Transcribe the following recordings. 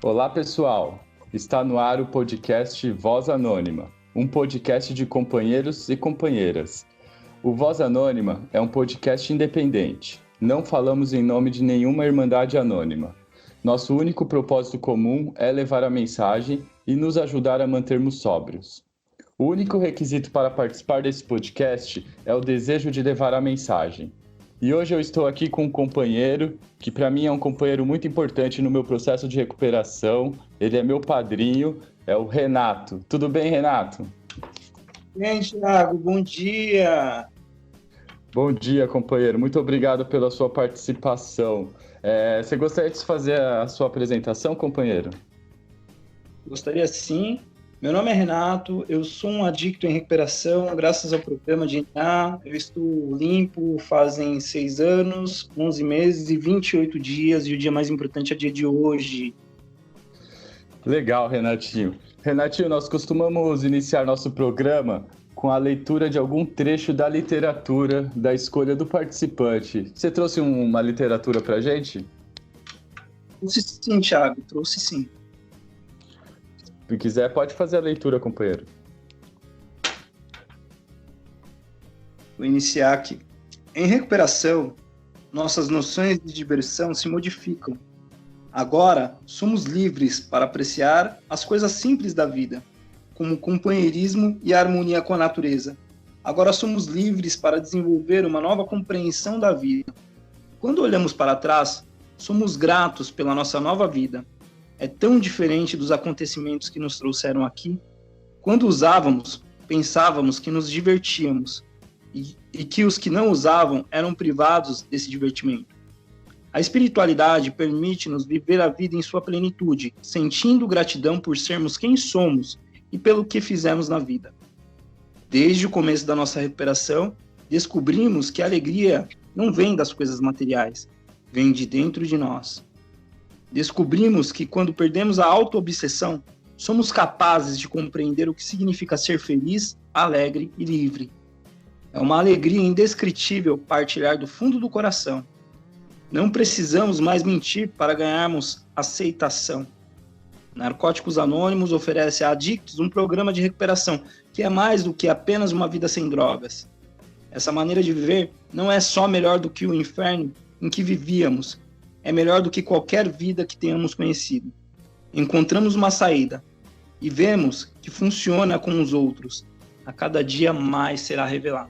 Olá, pessoal! Está no ar o podcast Voz Anônima, um podcast de companheiros e companheiras. O Voz Anônima é um podcast independente. Não falamos em nome de nenhuma irmandade anônima. Nosso único propósito comum é levar a mensagem e nos ajudar a mantermos sóbrios. O único requisito para participar desse podcast é o desejo de levar a mensagem. E hoje eu estou aqui com um companheiro, que para mim é um companheiro muito importante no meu processo de recuperação. Ele é meu padrinho, é o Renato. Tudo bem, Renato? Bem, Thiago, bom dia. Bom dia, companheiro. Muito obrigado pela sua participação. Você gostaria de fazer a sua apresentação, companheiro? Gostaria sim. Meu nome é Renato, eu sou um adicto em recuperação, graças ao programa de DNA. Eu estou limpo fazem 6 anos, 11 meses e 28 dias, e o dia mais importante é o dia de hoje. Legal, Renatinho. Renatinho, nós costumamos iniciar nosso programa com a leitura de algum trecho da literatura da escolha do participante. Você trouxe uma literatura para a gente? Trouxe sim, Thiago, trouxe sim. Se quiser, pode fazer a leitura, companheiro. Vou iniciar aqui. Em recuperação, nossas noções de diversão se modificam. Agora, somos livres para apreciar as coisas simples da vida, como o companheirismo e a harmonia com a natureza. Agora somos livres para desenvolver uma nova compreensão da vida. Quando olhamos para trás, somos gratos pela nossa nova vida. É tão diferente dos acontecimentos que nos trouxeram aqui. Quando usávamos, pensávamos que nos divertíamos e que os que não usavam eram privados desse divertimento. A espiritualidade permite-nos viver a vida em sua plenitude, sentindo gratidão por sermos quem somos e pelo que fizemos na vida. Desde o começo da nossa recuperação, descobrimos que a alegria não vem das coisas materiais, vem de dentro de nós. Descobrimos que quando perdemos a auto-obsessão, somos capazes de compreender o que significa ser feliz, alegre e livre. É uma alegria indescritível partilhar do fundo do coração. Não precisamos mais mentir para ganharmos aceitação. Narcóticos Anônimos oferece a adictos um programa de recuperação que é mais do que apenas uma vida sem drogas. Essa maneira de viver não é só melhor do que o inferno em que vivíamos, é melhor do que qualquer vida que tenhamos conhecido. Encontramos uma saída e vemos que funciona com os outros. A cada dia mais será revelado.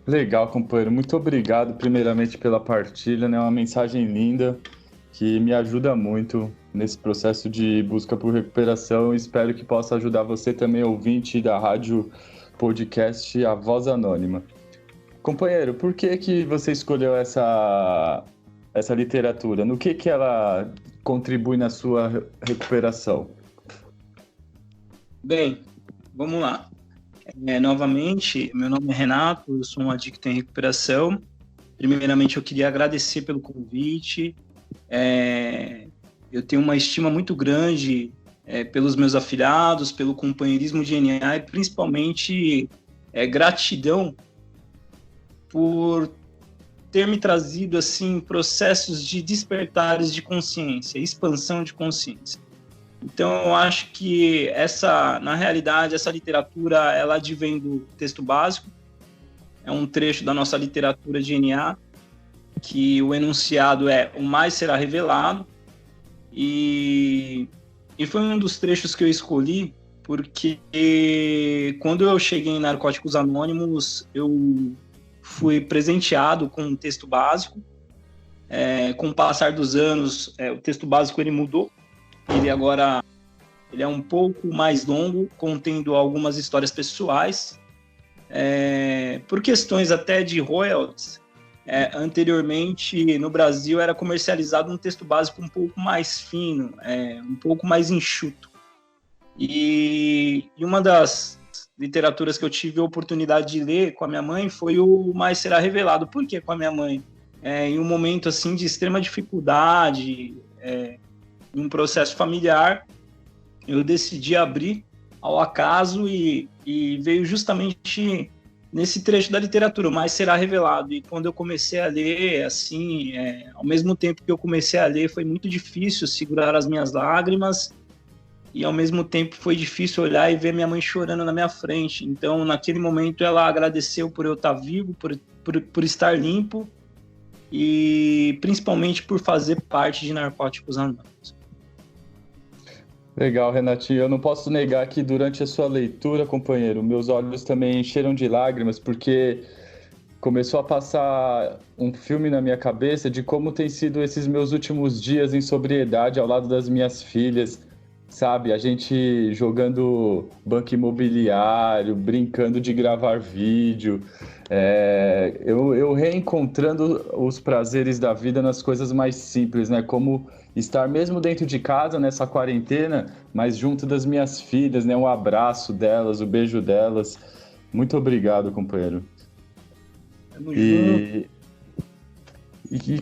Legal, companheiro. Muito obrigado, primeiramente, pela partilha, né? Uma mensagem linda que me ajuda muito nesse processo de busca por recuperação. Espero que possa ajudar você também, ouvinte da rádio podcast A Voz Anônima. Companheiro, por que você escolheu essa literatura? No que ela contribui na sua recuperação? Bem, vamos lá. Novamente, meu nome é Renato, eu sou um adicto em recuperação. Primeiramente, eu queria agradecer pelo convite. Eu tenho uma estima muito grande pelos meus afiliados, pelo companheirismo de DNA e principalmente gratidão por ter me trazido assim processos de despertares de consciência, expansão de consciência. Então eu acho que na realidade, essa literatura ela advém do texto básico, é um trecho da nossa literatura de DNA, que o enunciado é "o mais será revelado", e foi um dos trechos que eu escolhi porque quando eu cheguei em Narcóticos Anônimos, eu fui presenteado com um texto básico. Com o passar dos anos, o texto básico ele mudou. Ele é um pouco mais longo, contendo algumas histórias pessoais. Por questões até de royalties, anteriormente no Brasil era comercializado um texto básico um pouco mais fino, um pouco mais enxuto. E uma das literaturas que eu tive a oportunidade de ler com a minha mãe foi o Mais Será Revelado. Por que com a minha mãe? Em um momento assim de extrema dificuldade, em um processo familiar, eu decidi abrir ao acaso e veio justamente nesse trecho da literatura, mas será revelado. E quando eu comecei a ler, assim, ao mesmo tempo que eu comecei a ler, foi muito difícil segurar as minhas lágrimas, e ao mesmo tempo foi difícil olhar e ver minha mãe chorando na minha frente. Então, naquele momento, ela agradeceu por eu estar vivo, por estar limpo, e principalmente por fazer parte de Narcóticos Anônimos. Legal, Renatinho. Eu não posso negar que durante a sua leitura, companheiro, meus olhos também encheram de lágrimas, porque começou a passar um filme na minha cabeça de como tem sido esses meus últimos dias em sobriedade ao lado das minhas filhas, sabe? A gente jogando banco imobiliário, brincando de gravar vídeo, eu reencontrando os prazeres da vida nas coisas mais simples, né? Como estar mesmo dentro de casa nessa quarentena, mas junto das minhas filhas, né? Um abraço delas, o beijo delas. Muito obrigado, companheiro.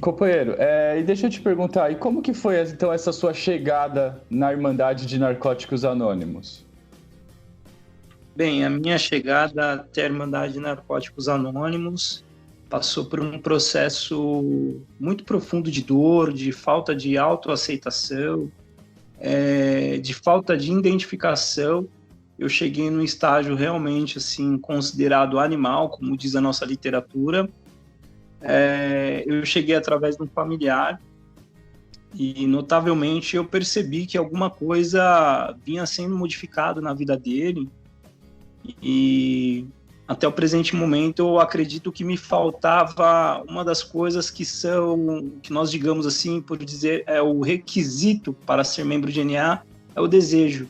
Companheiro, e deixa eu te perguntar, e como que foi então essa sua chegada na Irmandade de Narcóticos Anônimos? Bem, a minha chegada até a Irmandade de Narcóticos Anônimos passou por um processo muito profundo de dor, de falta de autoaceitação, de falta de identificação. Eu cheguei num estágio realmente assim considerado animal, como diz a nossa literatura. Eu cheguei através de um familiar e, notavelmente, eu percebi que alguma coisa vinha sendo modificada na vida dele, e até o presente momento eu acredito que me faltava uma das coisas que nós digamos assim, por dizer, é o requisito para ser membro de NA, é o desejo.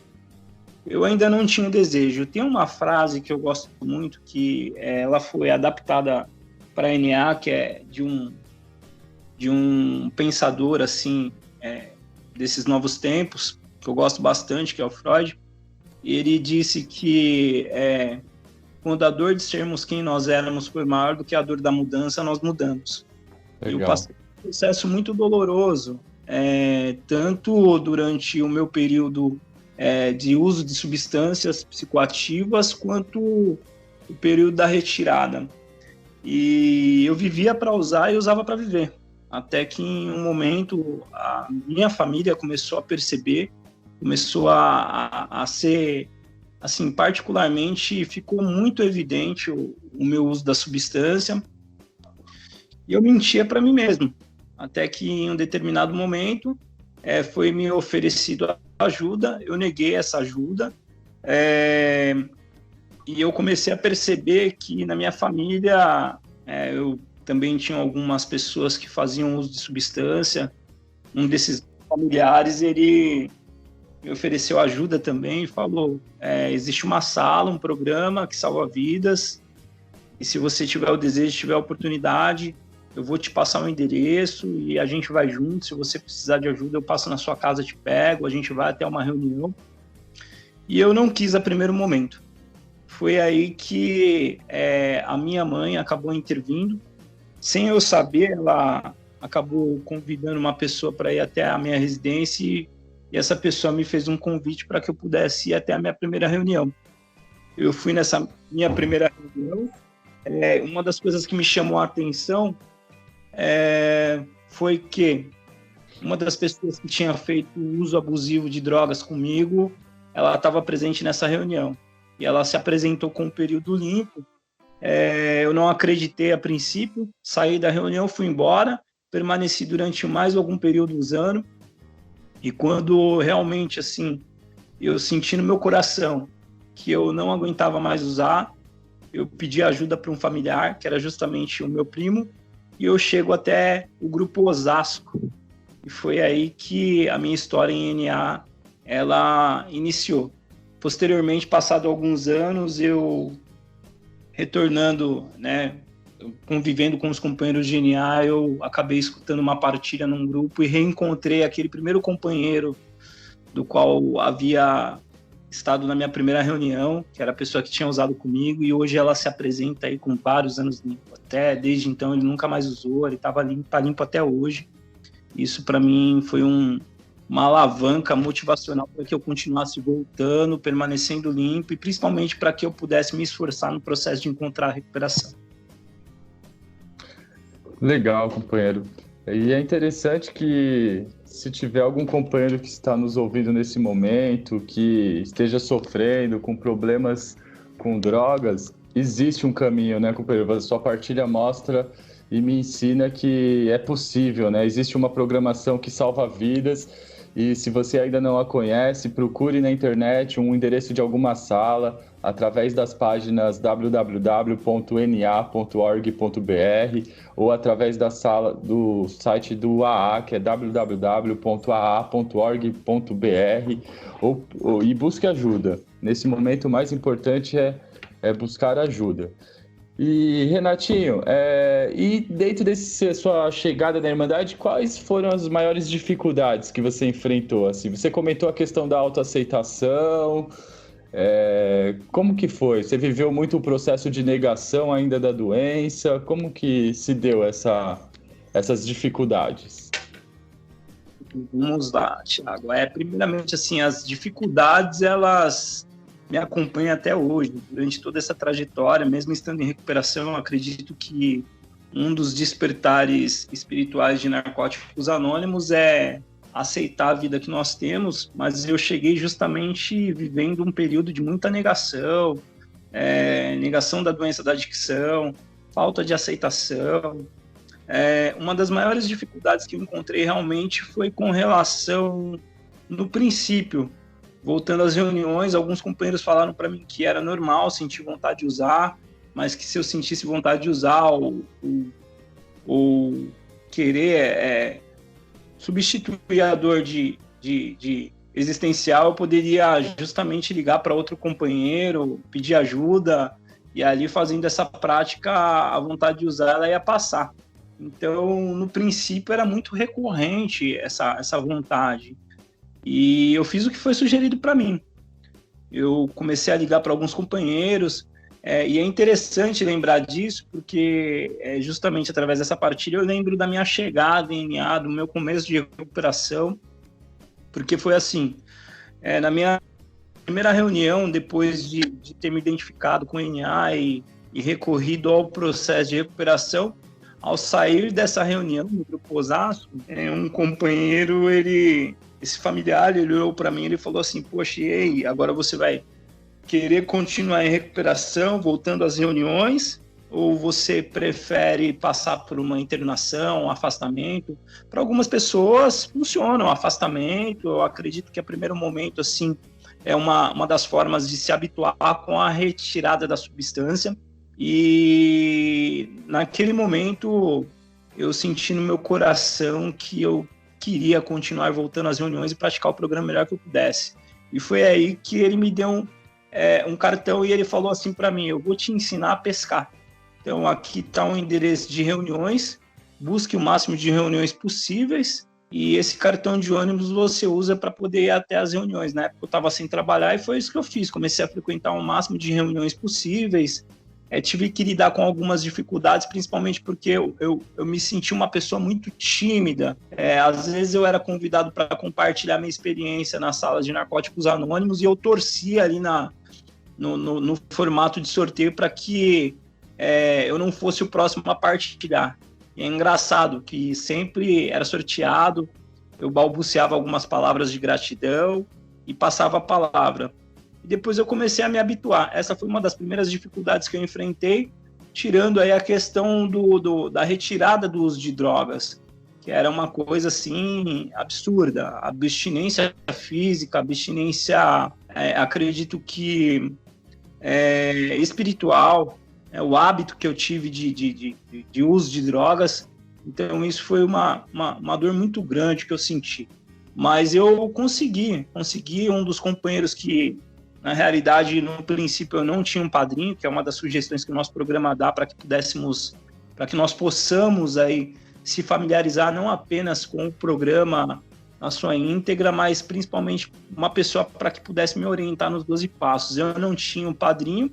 Eu ainda não tinha o desejo. Tem uma frase que eu gosto muito, que ela foi adaptada para a NA, que é de um pensador assim, desses novos tempos, que eu gosto bastante, que é o Freud. Ele disse que quando a dor de sermos quem nós éramos foi maior do que a dor da mudança, nós mudamos. Legal. Eu passei por um processo muito doloroso, tanto durante o meu período de uso de substâncias psicoativas, quanto o período da retirada. E eu vivia para usar e usava para viver. Até que em um momento a minha família começou a perceber, começou a ser, assim, particularmente ficou muito evidente o meu uso da substância. E eu mentia para mim mesmo. Até que em um determinado momento foi me oferecido ajuda, eu neguei essa ajuda. E eu comecei a perceber que na minha família eu também tinha algumas pessoas que faziam uso de substância. Um desses familiares, ele me ofereceu ajuda também e falou, existe uma sala, um programa que salva vidas, e se você tiver o desejo, tiver a oportunidade, eu vou te passar um endereço e a gente vai junto. Se você precisar de ajuda, eu passo na sua casa, te pego, a gente vai até uma reunião. E eu não quis a primeiro momento. Foi aí que a minha mãe acabou intervindo. Sem eu saber, ela acabou convidando uma pessoa para ir até a minha residência, e essa pessoa me fez um convite para que eu pudesse ir até a minha primeira reunião. Eu fui nessa minha primeira reunião. Uma das coisas que me chamou a atenção foi que uma das pessoas que tinha feito uso abusivo de drogas comigo, ela estava presente nessa reunião. E ela se apresentou com um período limpo. Eu não acreditei a princípio, saí da reunião, fui embora, permaneci durante mais algum período usando, e quando realmente assim, eu senti no meu coração que eu não aguentava mais usar, eu pedi ajuda para um familiar, que era justamente o meu primo, e eu chego até o grupo Osasco, e foi aí que a minha história em NA, ela iniciou. Posteriormente, passado alguns anos, eu retornando, né, convivendo com os companheiros de NA, eu acabei escutando uma partilha num grupo e reencontrei aquele primeiro companheiro do qual havia estado na minha primeira reunião, que era a pessoa que tinha usado comigo, e hoje ela se apresenta aí com vários anos limpo. Até desde então ele nunca mais usou, ele estava limpo, tá limpo até hoje. Isso para mim foi um uma alavanca motivacional para que eu continuasse voltando, permanecendo limpo e principalmente para que eu pudesse me esforçar no processo de encontrar a recuperação. Legal, companheiro. E é interessante que se tiver algum companheiro que está nos ouvindo nesse momento, que esteja sofrendo com problemas com drogas, existe um caminho, né, companheiro? A sua partilha mostra e me ensina que é possível, né? Existe uma programação que salva vidas e se você ainda não a conhece, procure na internet um endereço de alguma sala através das páginas www.na.org.br ou através da sala do site do AA, que é www.aa.org.br e busque ajuda. Nesse momento, o mais importante é buscar ajuda. E, Renatinho, e dentro dessa sua chegada na Irmandade, quais foram as maiores dificuldades que você enfrentou? Assim, você comentou a questão da autoaceitação, como que foi? Você viveu muito o processo de negação ainda da doença? Como que se deu essas dificuldades? Vamos lá, Thiago. Primeiramente, assim, as dificuldades, elas me acompanham até hoje. Durante toda essa trajetória, mesmo estando em recuperação, eu acredito que um dos despertares espirituais de Narcóticos Anônimos é aceitar a vida que nós temos, mas eu cheguei justamente vivendo um período de muita negação, negação da doença da adicção, falta de aceitação. Uma das maiores dificuldades que eu encontrei realmente foi com relação, no princípio, voltando às reuniões, alguns companheiros falaram para mim que era normal sentir vontade de usar, mas que se eu sentisse vontade de usar ou querer substituir a dor de existencial, eu poderia justamente ligar para outro companheiro, pedir ajuda, e ali fazendo essa prática, a vontade de usar ela ia passar. Então, no princípio, era muito recorrente essa vontade. E eu fiz o que foi sugerido para mim. Eu comecei a ligar para alguns companheiros, e é interessante lembrar disso, porque justamente através dessa partilha eu lembro da minha chegada em NA, do meu começo de recuperação, porque foi assim, na minha primeira reunião, depois de ter me identificado com NA e recorrido ao processo de recuperação, ao sair dessa reunião no Grupo Osasco, um companheiro, esse familiar, ele olhou para mim e falou assim: poxa, e aí, agora você vai querer continuar em recuperação, voltando às reuniões, ou você prefere passar por uma internação, um afastamento? Para algumas pessoas funciona o afastamento, eu acredito que a primeiro momento assim, é uma das formas de se habituar com a retirada da substância, e naquele momento eu senti no meu coração que eu queria continuar voltando às reuniões e praticar o programa melhor que eu pudesse. E foi aí que ele me deu um cartão e ele falou assim para mim: eu vou te ensinar a pescar. Então aqui está um endereço de reuniões, busque o máximo de reuniões possíveis e esse cartão de ônibus você usa para poder ir até as reuniões. Na época eu estava sem trabalhar e foi isso que eu fiz. Comecei a frequentar o máximo de reuniões possíveis. Tive que lidar com algumas dificuldades, principalmente porque eu me senti uma pessoa muito tímida. Às vezes eu era convidado para compartilhar minha experiência nas salas de Narcóticos Anônimos e eu torcia ali no formato de sorteio para que eu não fosse o próximo a partilhar. E é engraçado que sempre era sorteado, eu balbuciava algumas palavras de gratidão e passava a palavra. E depois eu comecei a me habituar. Essa foi uma das primeiras dificuldades que eu enfrentei, tirando aí a questão da retirada do uso de drogas, que era uma coisa assim absurda. A abstinência física, abstinência, acredito que espiritual, o hábito que eu tive de uso de drogas. Então isso foi uma dor muito grande que eu senti. Mas eu consegui um dos companheiros que, na realidade, no princípio eu não tinha um padrinho, que é uma das sugestões que o nosso programa dá para que nós possamos aí se familiarizar não apenas com o programa na sua íntegra, mas principalmente uma pessoa para que pudesse me orientar nos 12 passos. Eu não tinha um padrinho,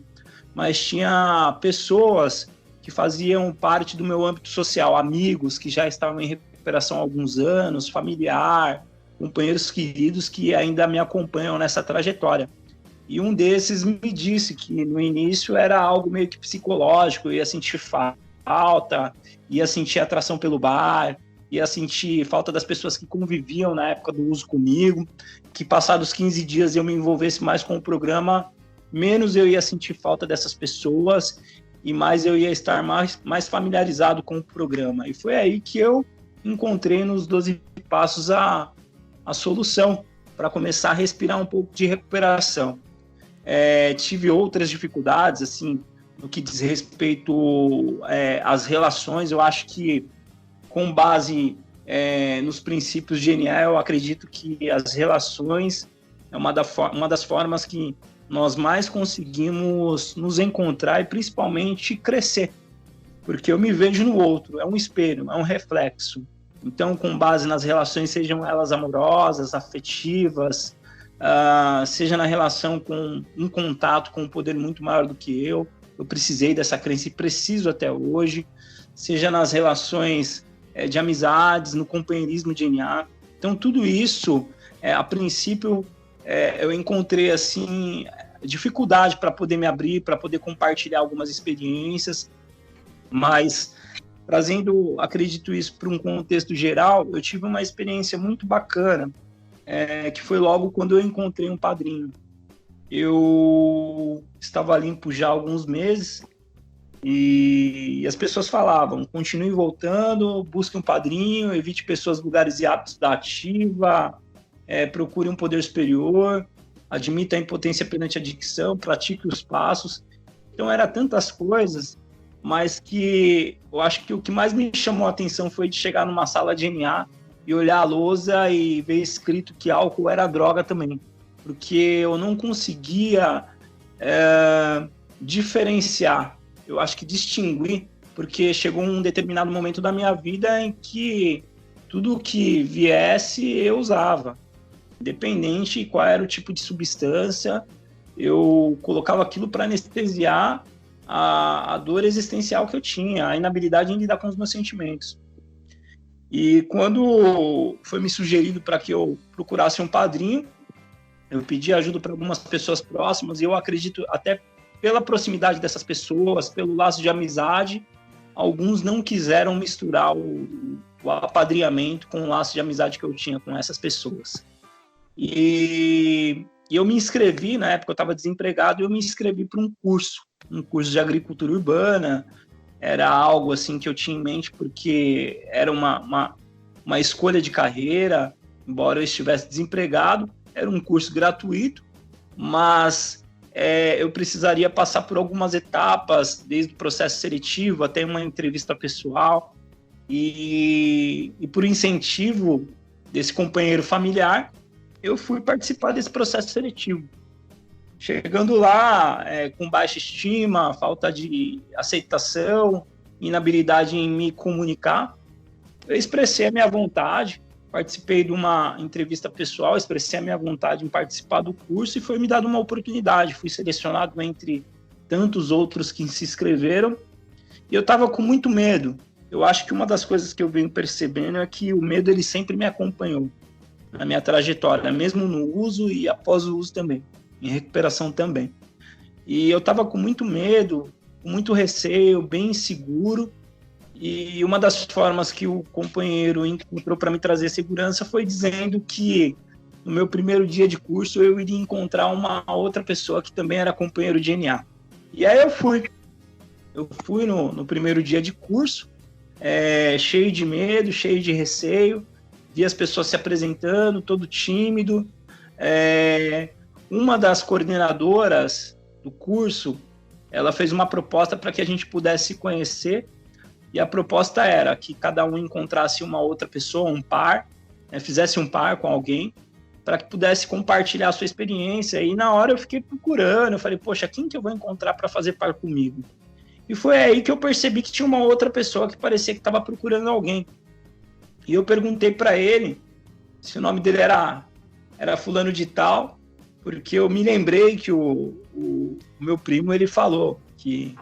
mas tinha pessoas que faziam parte do meu âmbito social, amigos que já estavam em recuperação há alguns anos, familiar, companheiros queridos que ainda me acompanham nessa trajetória. E um desses me disse que no início era algo meio que psicológico, eu ia sentir falta, ia sentir atração pelo bar, ia sentir falta das pessoas que conviviam na época do uso comigo, que passados 15 dias eu me envolvesse mais com o programa, menos eu ia sentir falta dessas pessoas e mais eu ia estar mais familiarizado com o programa. E foi aí que eu encontrei nos 12 passos a solução para começar a respirar um pouco de recuperação. Tive outras dificuldades, assim, no que diz respeito às relações. Eu acho que, com base nos princípios de NA, eu acredito que as relações é uma das formas que nós mais conseguimos nos encontrar e principalmente crescer, porque eu me vejo no outro, é um espelho, é um reflexo. Então, com base nas relações, sejam elas amorosas, afetivas, seja na relação com um contato com um poder muito maior do que eu precisei dessa crença e preciso até hoje, seja nas relações de amizades, no companheirismo de NA. Então, tudo isso, a princípio, eu encontrei assim dificuldade para poder me abrir, para poder compartilhar algumas experiências, mas trazendo, acredito isso, para um contexto geral, eu tive uma experiência muito bacana, que foi logo quando eu encontrei um padrinho. Eu estava limpo já há alguns meses e as pessoas falavam: continue voltando, busque um padrinho, evite pessoas, lugares e hábitos da ativa, procure um poder superior, admita a impotência perante a adicção, pratique os passos. Então, era tantas coisas, mas que eu acho que o que mais me chamou a atenção foi de chegar numa sala de NA e olhar a lousa e ver escrito que álcool era droga também, porque eu não conseguia diferenciar, eu acho que distinguir, porque chegou um determinado momento da minha vida em que tudo que viesse eu usava, independente qual era o tipo de substância, eu colocava aquilo para anestesiar a dor existencial que eu tinha, a inabilidade em lidar com os meus sentimentos. E quando foi me sugerido para que eu procurasse um padrinho, eu pedi ajuda para algumas pessoas próximas, e eu acredito, até pela proximidade dessas pessoas, pelo laço de amizade, alguns não quiseram misturar o apadrinhamento com o laço de amizade que eu tinha com essas pessoas. E eu me inscrevi, na época eu estava desempregado, e eu me inscrevi para um curso de agricultura urbana. Era algo assim que eu tinha em mente, porque era uma escolha de carreira, embora eu estivesse desempregado. Era um curso gratuito, mas eu precisaria passar por algumas etapas, desde o processo seletivo até uma entrevista pessoal, e por incentivo desse companheiro familiar, eu fui participar desse processo seletivo. Chegando lá, com baixa estima, falta de aceitação, inabilidade em me comunicar, eu expressei a minha vontade, participei de uma entrevista pessoal, expressei a minha vontade em participar do curso e foi me dada uma oportunidade. Fui selecionado entre tantos outros que se inscreveram e eu estava com muito medo. Eu acho que uma das coisas que eu venho percebendo é que o medo ele sempre me acompanhou na minha trajetória, mesmo no uso e após o uso também, em recuperação também. E eu estava com muito medo, com muito receio, bem inseguro. E uma das formas que o companheiro encontrou para me trazer segurança foi dizendo que no meu primeiro dia de curso eu iria encontrar uma outra pessoa que também era companheiro de NA. E aí eu fui. Eu fui no primeiro dia de curso, cheio de medo, cheio de receio, vi as pessoas se apresentando, todo tímido. Uma das coordenadoras do curso, ela fez uma proposta para que a gente pudesse se conhecer. E a proposta era que cada um encontrasse uma outra pessoa, um par, fizesse um par com alguém, para que pudesse compartilhar a sua experiência. E na hora eu fiquei procurando, eu falei, poxa, quem que eu vou encontrar para fazer par comigo? E foi aí que eu percebi que tinha uma outra pessoa que parecia que estava procurando alguém. E eu perguntei para ele se o nome dele era fulano de tal, porque eu me lembrei que o meu primo, ele falou que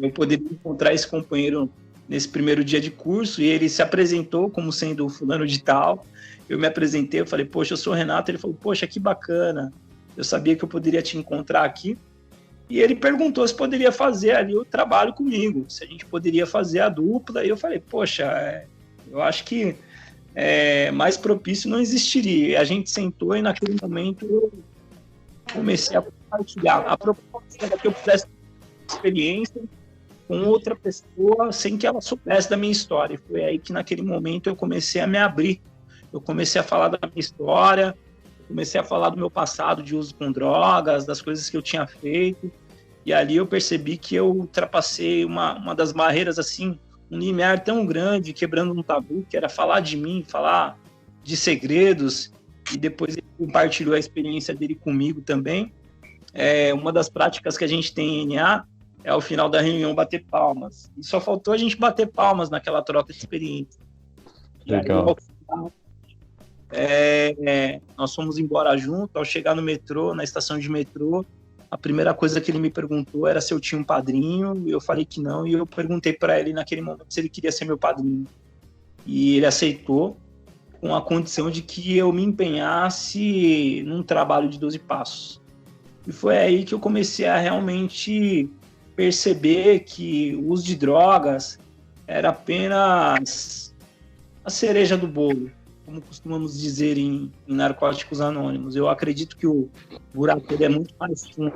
eu poderia encontrar esse companheiro nesse primeiro dia de curso, e ele se apresentou como sendo o fulano de tal. Eu me apresentei, eu falei, poxa, eu sou o Renato. Ele falou, poxa, que bacana, eu sabia que eu poderia te encontrar aqui. E ele perguntou se poderia fazer ali o trabalho comigo, se a gente poderia fazer a dupla. E eu falei, poxa, eu acho que mais propício não existiria. E a gente sentou e naquele momento eu comecei a compartilhar. A proposta era que eu pudesse ter experiência com outra pessoa sem que ela soubesse da minha história. E foi aí que naquele momento eu comecei a me abrir. Eu comecei a falar da minha história, comecei a falar do meu passado de uso com drogas, das coisas que eu tinha feito. E ali eu percebi que eu ultrapassei uma das barreiras, assim, um limiar tão grande, quebrando um tabu, que era falar de mim, falar de segredos. E depois ele compartilhou a experiência dele comigo também. Uma das práticas que a gente tem em NA é, ao final da reunião, bater palmas. E só faltou a gente bater palmas naquela troca de experiência. Legal. Nós fomos embora junto. Ao chegar no metrô, na estação de metrô, a primeira coisa que ele me perguntou era se eu tinha um padrinho, e eu falei que não, e eu perguntei para ele naquele momento se ele queria ser meu padrinho. E ele aceitou, com a condição de que eu me empenhasse num trabalho de 12 passos. E foi aí que eu comecei a realmente perceber que o uso de drogas era apenas a cereja do bolo, como costumamos dizer em Narcóticos Anônimos. Eu acredito que o buraco é muito mais fundo.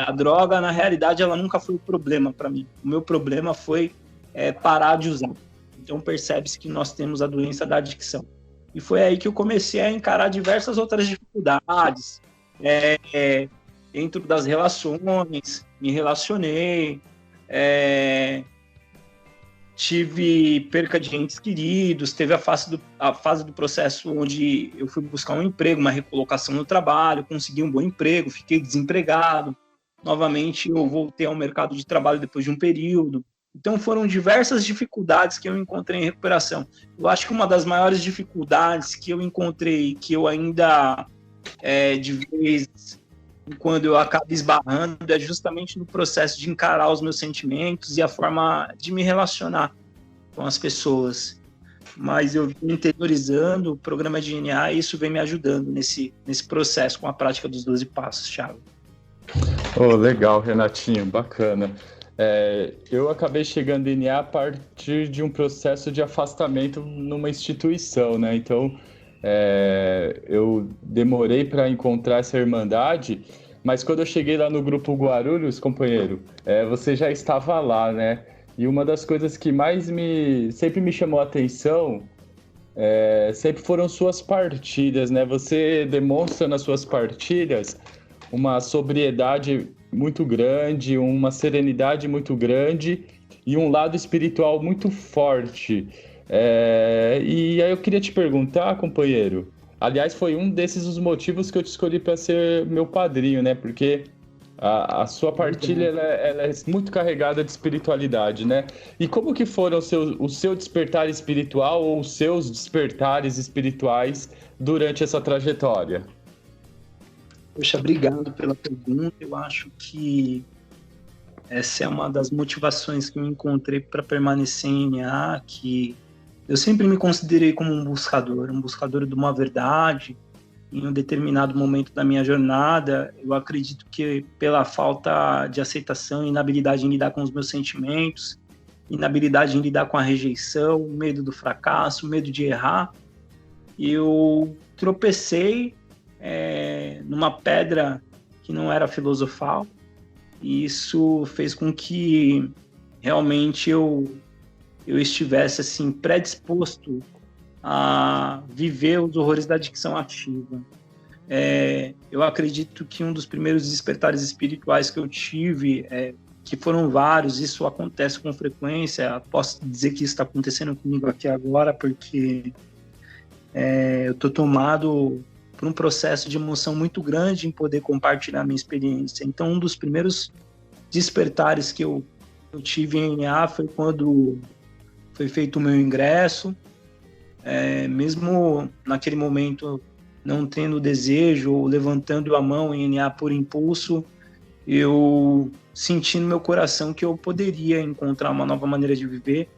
A droga, na realidade, ela nunca foi o problema para mim. O meu problema foi parar de usar. Então, percebe-se que nós temos a doença da adicção. E foi aí que eu comecei a encarar diversas outras dificuldades. Dentro das relações, me relacionei, tive perca de entes queridos, teve a fase do processo onde eu fui buscar um emprego, uma recolocação no trabalho, consegui um bom emprego, fiquei desempregado. Novamente, eu voltei ao mercado de trabalho depois de um período. Então, foram diversas dificuldades que eu encontrei em recuperação. Eu acho que uma das maiores dificuldades que eu encontrei, que eu ainda, de vez em quando eu acabo esbarrando, é justamente no processo de encarar os meus sentimentos e a forma de me relacionar com as pessoas. Mas eu vim interiorizando o programa de NA e isso vem me ajudando nesse processo com a prática dos 12 passos, Thiago. Oh, legal, Renatinho, bacana. Eu acabei chegando em NA a partir de um processo de afastamento numa instituição, né? Então, eu demorei para encontrar essa irmandade, mas quando eu cheguei lá no Grupo Guarulhos, companheiro, você já estava lá, né? E uma das coisas que sempre me chamou a atenção sempre foram suas partilhas, né? Você demonstra nas suas partilhas uma sobriedade muito grande, uma serenidade muito grande e um lado espiritual muito forte. E aí eu queria te perguntar, companheiro, aliás, foi um desses os motivos que eu te escolhi para ser meu padrinho, né? Porque a sua partilha ela é muito carregada de espiritualidade, né? E como que foram o seu despertar espiritual ou os seus despertares espirituais durante essa trajetória? Poxa, obrigado pela pergunta. Eu acho que essa é uma das motivações que eu encontrei para permanecer em NA, que eu sempre me considerei como um buscador de uma verdade. Em um determinado momento da minha jornada, eu acredito que pela falta de aceitação, inabilidade em lidar com os meus sentimentos, inabilidade em lidar com a rejeição, medo do fracasso, medo de errar, eu tropecei numa pedra que não era filosofal, e isso fez com que realmente eu estivesse assim predisposto a viver os horrores da adicção ativa. Eu acredito que um dos primeiros despertares espirituais que eu tive, que foram vários, isso acontece com frequência, posso dizer que isso está acontecendo comigo aqui agora, porque eu estou tomado por um processo de emoção muito grande em poder compartilhar minha experiência. Então, um dos primeiros despertares que eu tive em NA foi quando foi feito o meu ingresso. Mesmo naquele momento não tendo desejo ou levantando a mão em NA por impulso, eu senti no meu coração que eu poderia encontrar uma nova maneira de viver.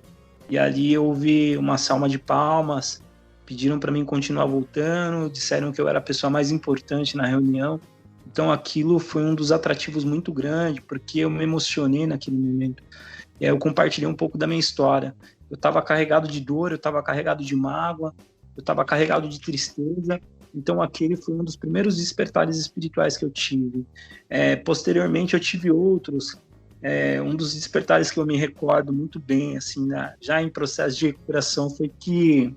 E ali eu ouvi uma salva de palmas, pediram para mim continuar voltando, disseram que eu era a pessoa mais importante na reunião. Então aquilo foi um dos atrativos muito grande, porque eu me emocionei naquele momento. E aí eu compartilhei um pouco da minha história. Eu estava carregado de dor, eu estava carregado de mágoa, eu estava carregado de tristeza. Então aquele foi um dos primeiros despertares espirituais que eu tive. Posteriormente eu tive outros. Um dos despertares que eu me recordo muito bem, assim, já em processo de recuperação, foi que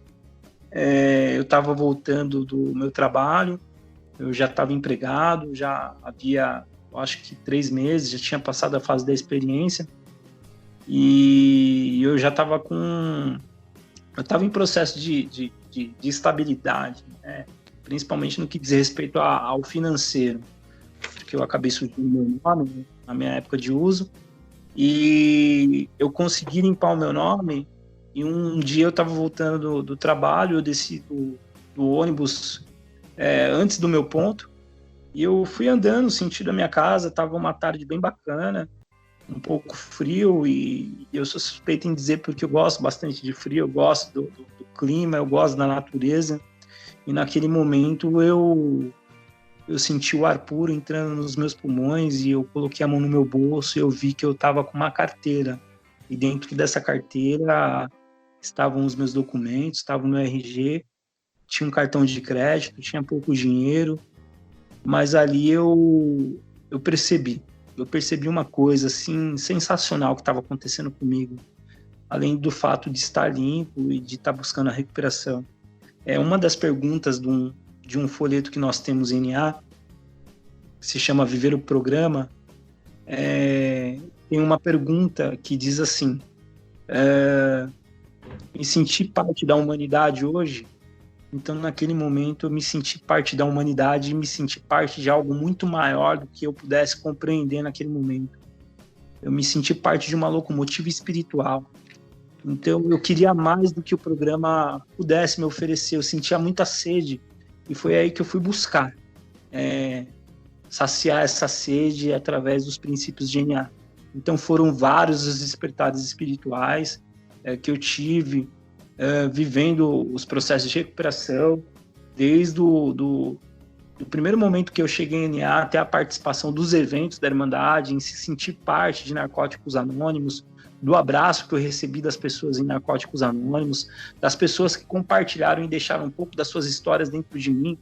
eu estava voltando do meu trabalho, eu já estava empregado, já havia, eu acho que 3 meses, já tinha passado a fase da experiência, e eu já estava em processo de estabilidade, né? Principalmente no que diz respeito ao financeiro, porque eu acabei surgindo meu nome, né, na minha época de uso, e eu consegui limpar o meu nome. E um dia eu estava voltando do trabalho, eu desci do ônibus antes do meu ponto, e eu fui andando no sentido da minha casa. Estava uma tarde bem bacana, um pouco frio, e eu sou suspeito em dizer porque eu gosto bastante de frio, eu gosto do clima, eu gosto da natureza. E naquele momento eu senti o ar puro entrando nos meus pulmões, e eu coloquei a mão no meu bolso e eu vi que eu estava com uma carteira. E dentro dessa carteira estavam os meus documentos, estava o meu RG, tinha um cartão de crédito, tinha pouco dinheiro, mas ali eu percebi uma coisa assim sensacional que estava acontecendo comigo, além do fato de estar limpo e de estar buscando a recuperação. Uma das perguntas de um folheto que nós temos em NA, que se chama Viver o Programa, tem uma pergunta que diz assim: me senti parte da humanidade hoje? Então, naquele momento, eu me senti parte da humanidade e me senti parte de algo muito maior do que eu pudesse compreender naquele momento. Eu me senti parte de uma locomotiva espiritual. Então, eu queria mais do que o programa pudesse me oferecer. Eu sentia muita sede, e foi aí que eu fui buscar saciar essa sede através dos princípios de NA. Então, foram vários os despertares espirituais que eu tive vivendo os processos de recuperação, desde do primeiro momento que eu cheguei em NA até a participação dos eventos da Irmandade, em se sentir parte de Narcóticos Anônimos, do abraço que eu recebi das pessoas em Narcóticos Anônimos, das pessoas que compartilharam e deixaram um pouco das suas histórias dentro de mim,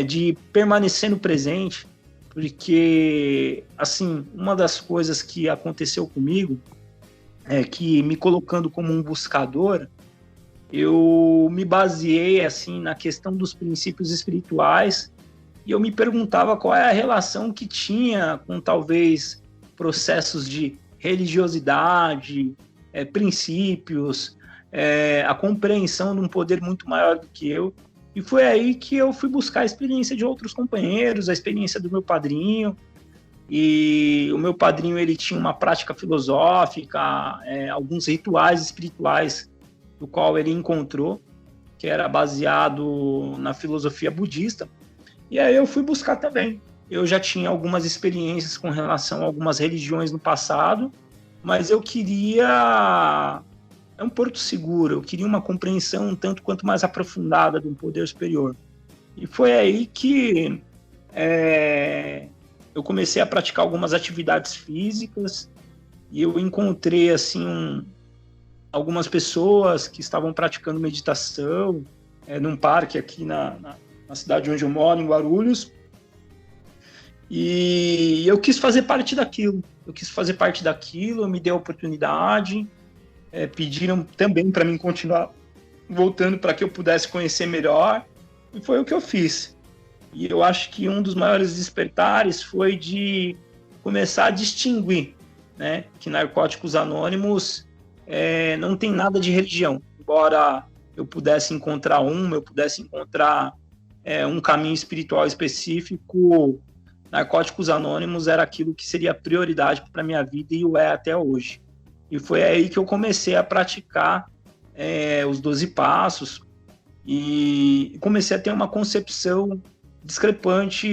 de permanecer no presente, porque, assim, uma das coisas que aconteceu comigo é que, me colocando como um buscador, eu me baseei, assim, na questão dos princípios espirituais, e eu me perguntava qual é a relação que tinha com, talvez, processos de religiosidade, princípios, a compreensão de um poder muito maior do que eu. E foi aí que eu fui buscar a experiência de outros companheiros, a experiência do meu padrinho. E o meu padrinho, ele tinha uma prática filosófica, alguns rituais espirituais do qual ele encontrou, que era baseado na filosofia budista. E aí eu fui buscar também. Eu já tinha algumas experiências com relação a algumas religiões no passado, mas eu queria um porto seguro, eu queria uma compreensão um tanto quanto mais aprofundada de um poder superior. E foi aí que eu comecei a praticar algumas atividades físicas, e eu encontrei assim algumas pessoas que estavam praticando meditação num parque aqui na cidade onde eu moro, em Guarulhos. E eu quis fazer parte daquilo. Eu me dei a oportunidade, pediram também para mim continuar voltando para que eu pudesse conhecer melhor, e foi o que eu fiz. E eu acho que um dos maiores despertares foi de começar a distinguir, né, que Narcóticos Anônimos não tem nada de religião. Embora eu pudesse encontrar um caminho espiritual específico, Narcóticos Anônimos era aquilo que seria prioridade para a minha vida, e o é até hoje. E foi aí que eu comecei a praticar os 12 passos, e comecei a ter uma concepção discrepante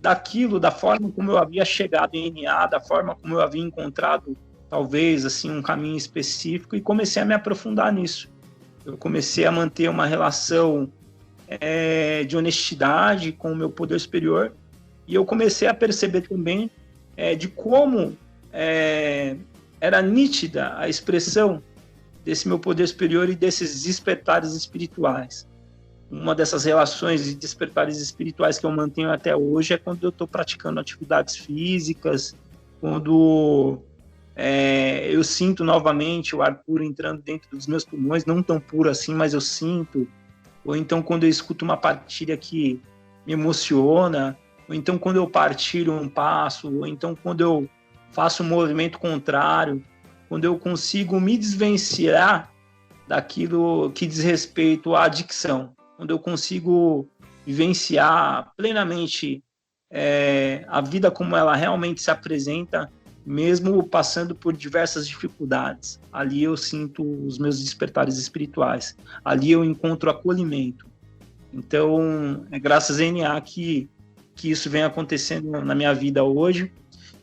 daquilo, da forma como eu havia chegado em NA, da forma como eu havia encontrado, talvez, assim, um caminho específico, e comecei a me aprofundar nisso. Eu comecei a manter uma relação de honestidade com o meu poder superior, e eu comecei a perceber também de como era nítida a expressão desse meu poder superior e desses despertares espirituais. Uma dessas relações de despertares espirituais que eu mantenho até hoje é quando eu estou praticando atividades físicas, quando eu sinto novamente o ar puro entrando dentro dos meus pulmões, não tão puro assim, mas eu sinto. Ou então quando eu escuto uma partilha que me emociona, ou então quando eu partilho um passo, ou então quando eu faço um movimento contrário, quando eu consigo me desvencilhar daquilo que diz respeito à adicção, quando eu consigo vivenciar plenamente a vida como ela realmente se apresenta, mesmo passando por diversas dificuldades. Ali eu sinto os meus despertares espirituais. Ali eu encontro acolhimento. Então, é graças a NA que isso vem acontecendo na minha vida hoje.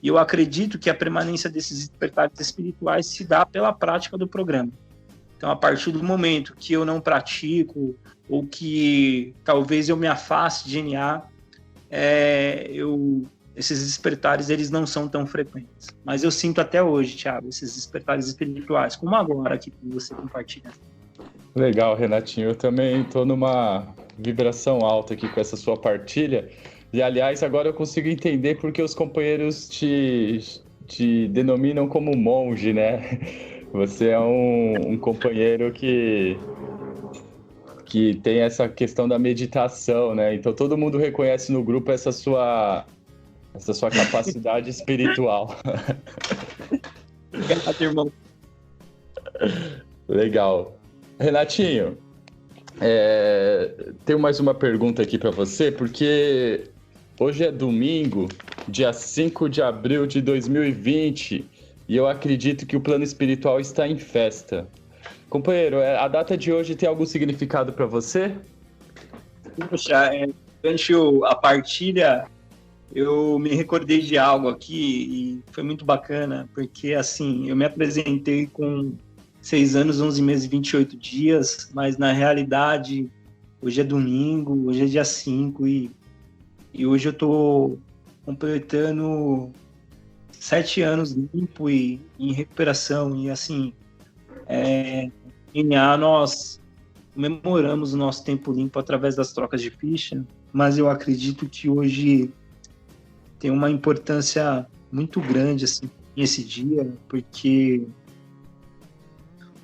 E eu acredito que a permanência desses despertares espirituais se dá pela prática do programa. Então, a partir do momento que eu não pratico, ou que talvez eu me afaste de NA, esses despertares eles não são tão frequentes. Mas eu sinto até hoje, Thiago, esses despertares espirituais, como agora aqui que você compartilha. Legal, Renatinho. Eu também estou numa vibração alta aqui com essa sua partilha. E, aliás, agora eu consigo entender porque os companheiros te denominam como monge, né? Você é um companheiro que tem essa questão da meditação, né? Então todo mundo reconhece no grupo essa sua capacidade espiritual. Obrigado, irmão. Legal. Renatinho, tenho mais uma pergunta aqui para você, porque hoje é domingo, dia 5 de abril de 2020, e eu acredito que o plano espiritual está em festa. Companheiro, a data de hoje tem algum significado para você? Poxa, durante a partilha, eu me recordei de algo aqui e foi muito bacana, porque assim, eu me apresentei com 6 anos, 11 meses e 28 dias, mas na realidade, hoje é domingo, hoje é dia 5 e hoje eu estou completando 7 anos limpo e em recuperação. E assim, em NA nós comemoramos o nosso tempo limpo através das trocas de ficha, mas eu acredito que hoje tem uma importância muito grande assim, nesse dia, porque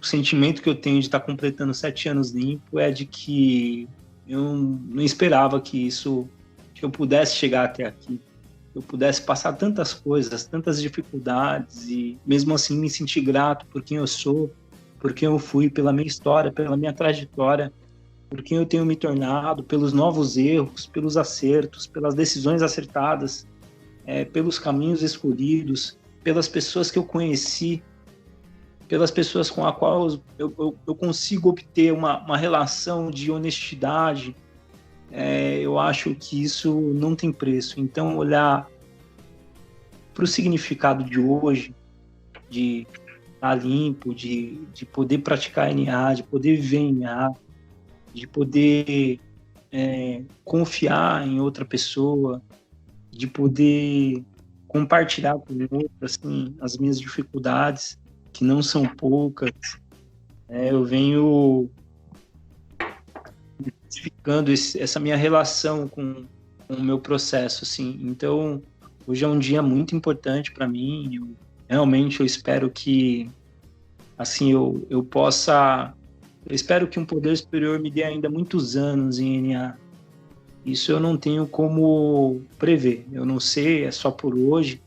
o sentimento que eu tenho de estar completando 7 anos limpo é de que eu não esperava que eu pudesse chegar até aqui, eu pudesse passar tantas coisas, tantas dificuldades e mesmo assim me sentir grato por quem eu sou, por quem eu fui, pela minha história, pela minha trajetória, por quem eu tenho me tornado, pelos novos erros, pelos acertos, pelas decisões acertadas, pelos caminhos escolhidos, pelas pessoas que eu conheci, pelas pessoas com as quais eu consigo obter uma relação de honestidade. Eu acho que isso não tem preço. Então, olhar para o significado de hoje, de estar limpo, de poder praticar NA, de poder viver em NA, de poder confiar em outra pessoa, de poder compartilhar com o outro assim, as minhas dificuldades, que não são poucas. Eu venho identificando essa minha relação com o meu processo, assim. Então, hoje é um dia muito importante para mim. Realmente eu espero que, assim, eu possa... Eu espero que um poder superior me dê ainda muitos anos em NA. Isso eu não tenho como prever. Eu não sei, é só por hoje.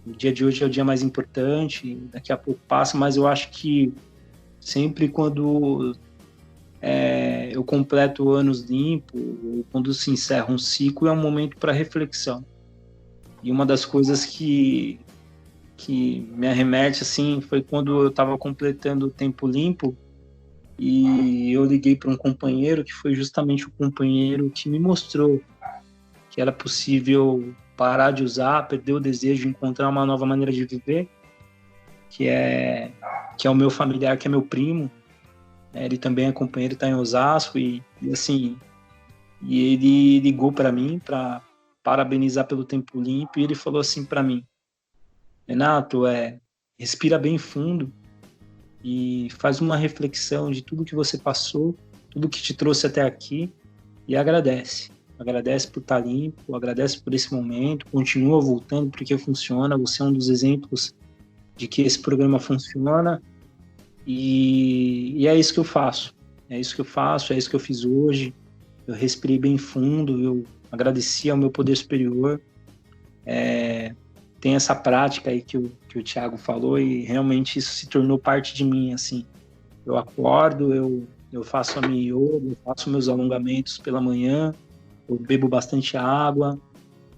O dia de hoje é o dia mais importante, daqui a pouco passa, mas eu acho que sempre quando eu completo anos limpo, ou quando se encerra um ciclo, é um momento para reflexão. E uma das coisas que me arremete assim, foi quando eu estava completando o tempo limpo e eu liguei para um companheiro que foi justamente o companheiro que me mostrou que era possível parar de usar, perder o desejo de encontrar uma nova maneira de viver, que é o meu familiar, que é meu primo. Ele também é companheiro, está em Osasco, e assim, e ele ligou para mim para parabenizar pelo Tempo Limpo, e ele falou assim para mim: Renato, respira bem fundo e faz uma reflexão de tudo que você passou, tudo que te trouxe até aqui, e agradece. Agradece por estar limpo, agradece por esse momento, continua voltando porque funciona, você é um dos exemplos de que esse programa funciona, e é isso que eu faço. É isso que eu faço, é isso que eu fiz hoje. Eu respirei bem fundo, eu agradeci ao meu poder superior. Tem essa prática aí que o Thiago falou, e realmente isso se tornou parte de mim, assim. Eu acordo, eu faço a minha yoga, eu faço meus alongamentos pela manhã, eu bebo bastante água,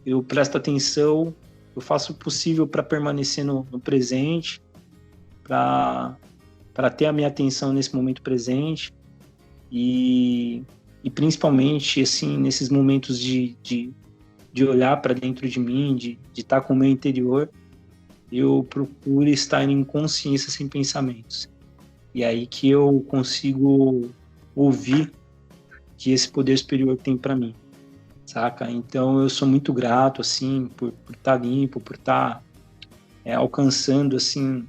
eu presto atenção, eu faço o possível para permanecer no presente, para ter a minha atenção nesse momento presente, e principalmente, assim, nesses momentos de olhar para dentro de mim, de estar com o meu interior, eu procuro estar em consciência sem pensamentos. E é aí que eu consigo ouvir que esse poder superior tem para mim, saca? Então eu sou muito grato, assim, por estar limpo, por estar alcançando, assim,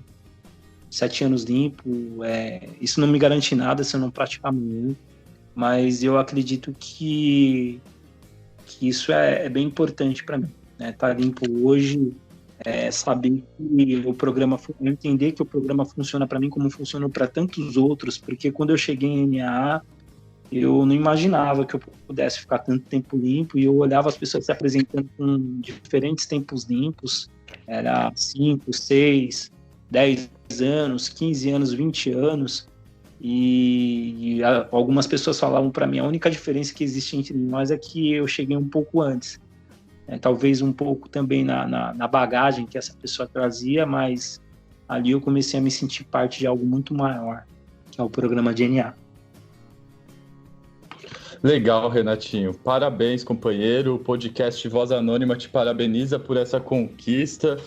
7 anos limpo. Isso não me garante nada se eu não praticar amanhã, mas eu acredito que isso é bem importante para mim, né? Tá limpo hoje, saber que entender que o programa funciona para mim como funcionou para tantos outros, porque quando eu cheguei em NAA, eu não imaginava que eu pudesse ficar tanto tempo limpo, e eu olhava as pessoas se apresentando com diferentes tempos limpos, era 5, 6, 10 anos, 15 anos, 20 anos, e algumas pessoas falavam para mim: a única diferença que existe entre nós é que eu cheguei um pouco antes. Talvez um pouco também na bagagem que essa pessoa trazia, mas ali eu comecei a me sentir parte de algo muito maior, que é o programa DNA. Legal, Renatinho. Parabéns, companheiro. O podcast Voz Anônima te parabeniza por essa conquista.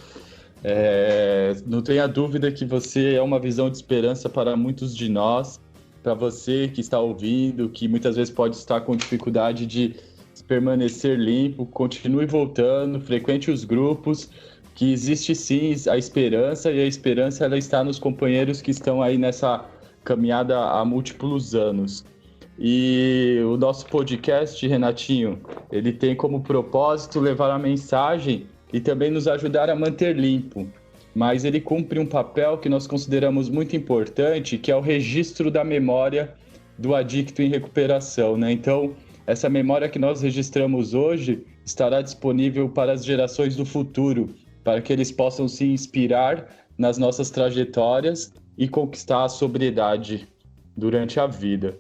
Não tenha dúvida que você é uma visão de esperança para muitos de nós, para você que está ouvindo, que muitas vezes pode estar com dificuldade de permanecer limpo. Continue voltando, frequente os grupos, que existe sim a esperança, e a esperança ela está nos companheiros que estão aí nessa caminhada há múltiplos anos. E o nosso podcast, Renatinho, ele tem como propósito levar a mensagem e também nos ajudar a manter limpo, mas ele cumpre um papel que nós consideramos muito importante, que é o registro da memória do adicto em recuperação, né? Então, essa memória que nós registramos hoje estará disponível para as gerações do futuro, para que eles possam se inspirar nas nossas trajetórias e conquistar a sobriedade durante a vida.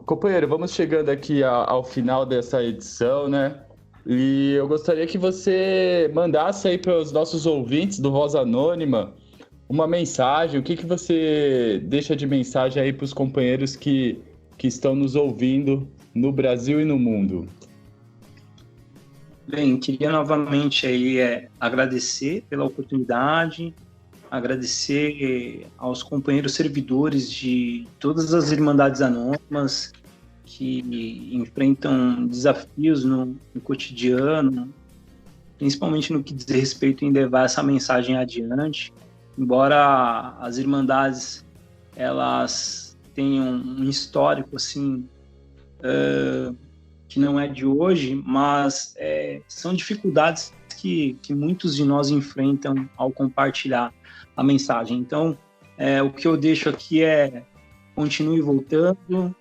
Companheiro, vamos chegando aqui ao final dessa edição, né? E eu gostaria que você mandasse aí para os nossos ouvintes do Voz Anônima uma mensagem. O que você deixa de mensagem aí para os companheiros que estão nos ouvindo no Brasil e no mundo? Bem, queria novamente aí agradecer pela oportunidade, agradecer aos companheiros servidores de todas as Irmandades Anônimas que enfrentam desafios no cotidiano, principalmente no que diz respeito em levar essa mensagem adiante. Embora as Irmandades elas tenham um histórico assim, que não é de hoje, mas são dificuldades que muitos de nós enfrentam ao compartilhar a mensagem. Então, o que eu deixo aqui continue voltando,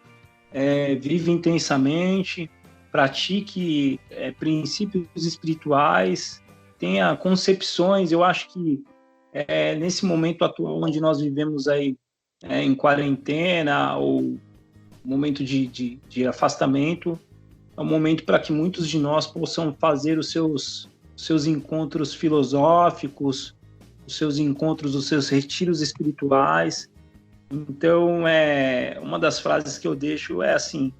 vive intensamente, pratique princípios espirituais, tenha concepções. Eu acho que nesse momento atual onde nós vivemos aí em quarentena ou momento de afastamento, é um momento para que muitos de nós possam fazer os seus encontros filosóficos, os seus encontros, os seus retiros espirituais. Então, uma das frases que eu deixo é assim: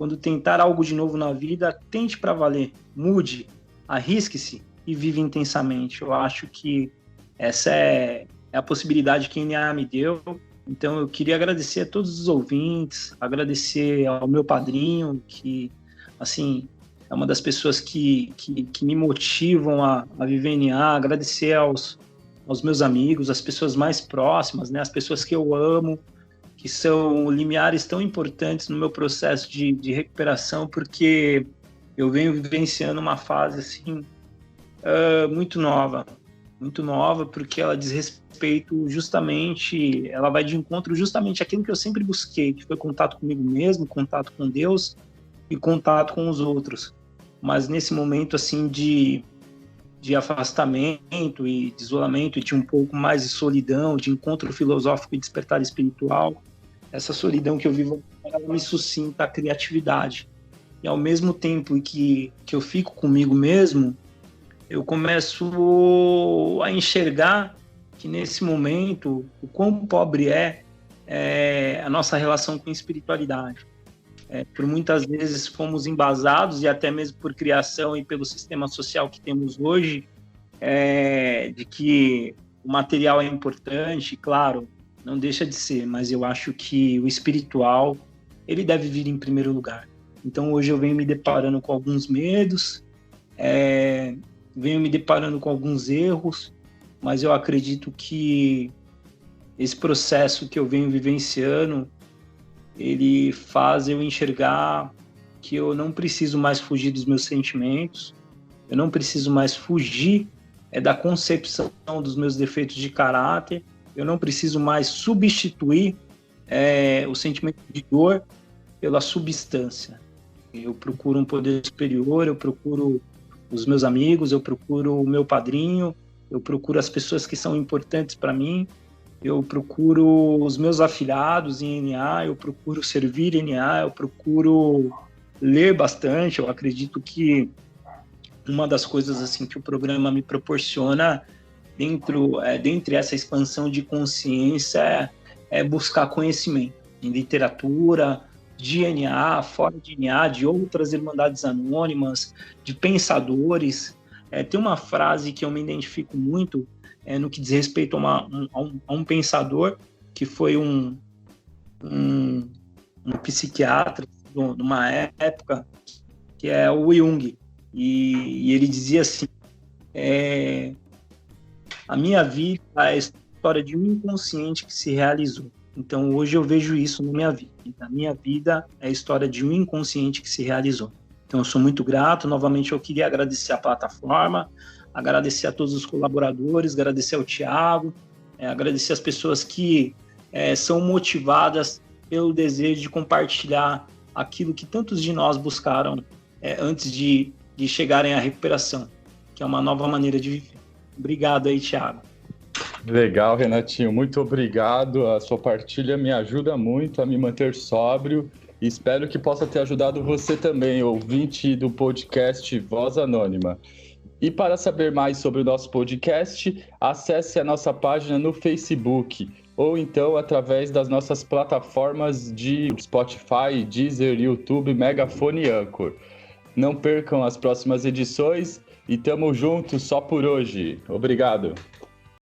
Quando tentar algo de novo na vida, tente para valer, mude, arrisque-se e vive intensamente. Eu acho que essa é a possibilidade que a NA me deu. Então eu queria agradecer a todos os ouvintes, agradecer ao meu padrinho, que assim é uma das pessoas que me motivam a viver NA, agradecer aos meus amigos, as pessoas mais próximas, né, as pessoas que eu amo, que são limiares tão importantes no meu processo de recuperação, porque eu venho vivenciando uma fase assim, muito nova, porque ela diz respeito justamente, ela vai de encontro justamente àquilo que eu sempre busquei, que foi contato comigo mesmo, contato com Deus e contato com os outros. Mas nesse momento assim de afastamento e de isolamento e de um pouco mais de solidão, de encontro filosófico e despertar espiritual, essa solidão que eu vivo, ela me suscita a criatividade. E ao mesmo tempo que eu fico comigo mesmo, eu começo a enxergar que nesse momento, o quão pobre é a nossa relação com a espiritualidade. Por muitas vezes fomos embasados, e até mesmo por criação e pelo sistema social que temos hoje, de que o material é importante, claro, não deixa de ser, mas eu acho que o espiritual, ele deve vir em primeiro lugar. Então hoje eu venho me deparando com alguns medos, venho me deparando com alguns erros, mas eu acredito que esse processo que eu venho vivenciando, ele faz eu enxergar que eu não preciso mais fugir dos meus sentimentos, eu não preciso mais fugir da concepção dos meus defeitos de caráter, eu não preciso mais substituir o sentimento de dor pela substância. Eu procuro um poder superior, eu procuro os meus amigos, eu procuro o meu padrinho, eu procuro as pessoas que são importantes para mim, eu procuro os meus afiliados em NA, eu procuro servir em NA, eu procuro ler bastante. Eu acredito que uma das coisas assim que o programa me proporciona dentre essa expansão de consciência é buscar conhecimento em literatura, de NA, fora de NA, de outras irmandades anônimas, de pensadores. Tem uma frase que eu me identifico muito no que diz respeito a um pensador que foi um psiquiatra numa época, que é o Jung, e ele dizia assim: a minha vida é a história de um inconsciente que se realizou. Então hoje eu vejo isso na minha vida. A minha vida é a história de um inconsciente que se realizou. Então eu sou muito grato. Novamente eu queria agradecer a plataforma, agradecer a todos os colaboradores, agradecer ao Thiago, agradecer as pessoas que são motivadas pelo desejo de compartilhar aquilo que tantos de nós buscaram antes de chegarem à recuperação, que é uma nova maneira de viver. Obrigado aí, Thiago. Legal, Renatinho, muito obrigado. A sua partilha me ajuda muito a me manter sóbrio e espero que possa ter ajudado você também, ouvinte do podcast Voz Anônima. E para saber mais sobre o nosso podcast, acesse a nossa página no Facebook ou então através das nossas plataformas de Spotify, Deezer, YouTube, Megafone e Anchor. Não percam as próximas edições e tamo junto só por hoje. Obrigado.